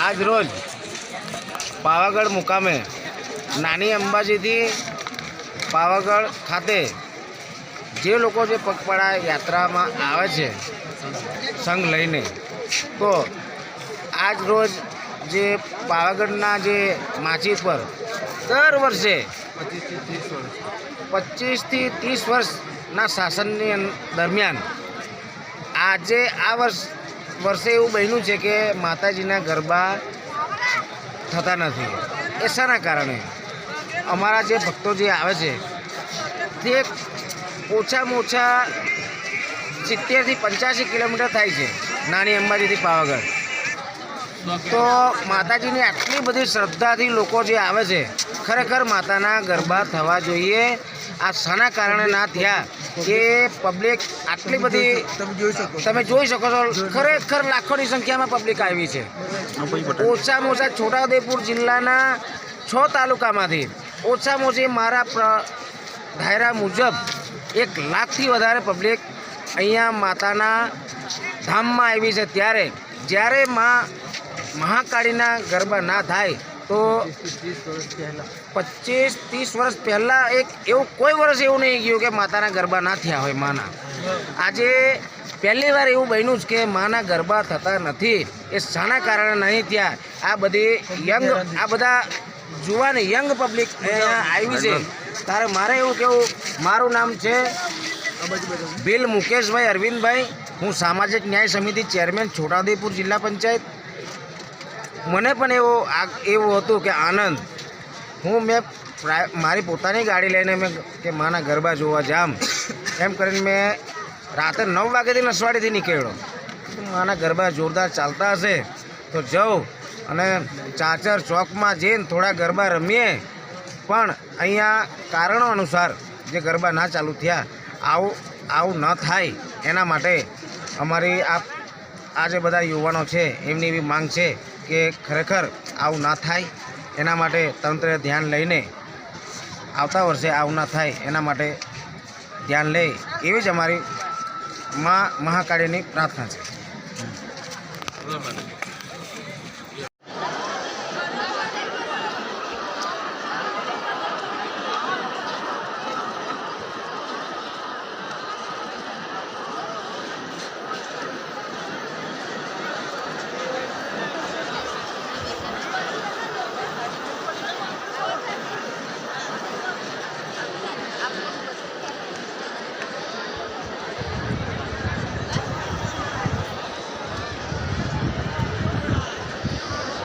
આજ રોજ પાવાગઢ મુકામે નાની અંબાજીથી પાવાગઢ ખાતે જે લોકો જે પગપાળા યાત્રામાં આવે છે સંઘ લઈને, તો આજ રોજ જે પાવાગઢના જે માચી પર દર વર્ષે 25 થી 30 વર્ષના શાસનની દરમિયાન આજે આ વર્ષે એવું બન્યું છે કે માતાજીના ગરબા થતા નથી. એ શાના કારણે? અમારા જે ભક્તો જે આવે છે તે ઓછામાં ઓછા 70 થી 85 કિલોમીટર થાય છે નાની અંબાજીથી પાવાગઢ. તો માતાજીની આટલી બધી શ્રદ્ધાથી લોકો જે આવે છે, ખરેખર માતાના ગરબા થવા જોઈએ. આ શાના કારણે ના થયા કે પબ્લિક આટલી બધી તમે જોઈ શકો છો, ખરેખર લાખોની સંખ્યામાં પબ્લિક આવી છે. ઓછામાં ઓછા છોટાઉદેપુર જિલ્લાના 6 તાલુકામાંથી ઓછામાં ઓછી મારા ધાયરા મુજબ 1 લાખથી વધારે પબ્લિક અહીંયા માતાના ધામમાં આવી છે. જ્યારે મહાકાળીના ગરબા ના થાય તો 25-30 વર્ષ પહેલાં એવું કોઈ વર્ષ એવું નહીં ગયું કે માતાના ગરબા ના થયા હોય માના. આજે પહેલી વાર એવું બન્યું છે કે માના ગરબા થતા નથી. એ શાના કારણે નહીં થયા? આ બધા જુવાન યંગ પબ્લિક આવી છે. તારે મારે એવું કેવું, મારું નામ છે ભીલ મુકેશભાઈ અરવિંદભાઈ. હું સામાજિક ન્યાય સમિતિ ચેરમેન છોટાઉદેપુર જિલ્લા પંચાયત. મને પણ એવું હતું કે આનંદ, મેં મારી પોતાની ગાડી લઈને કે માના ગરબા જોવા જામ એમ કરીને મેં રાતે 9 વાગ્યાથી નસવાડીથી નીકળ્યો. માના ગરબા જોરદાર ચાલતા હશે તો જાઉં અને ચાચર ચોકમાં જઈને થોડા ગરબા રમીએ. પણ અહીંયા કારણો અનુસાર જે ગરબા ના ચાલુ થયા, આવું ન થાય એના માટે અમારી આ જે બધા યુવાનો છે એમની એવી માંગ છે કે ખરેખર આવું ના થાય એના માટે તંત્રે ધ્યાન લઈને આવતા વર્ષે આવું ના થાય એના માટે ધ્યાન લે, એવી જ અમારી મહાકાળીની પ્રાર્થના છે.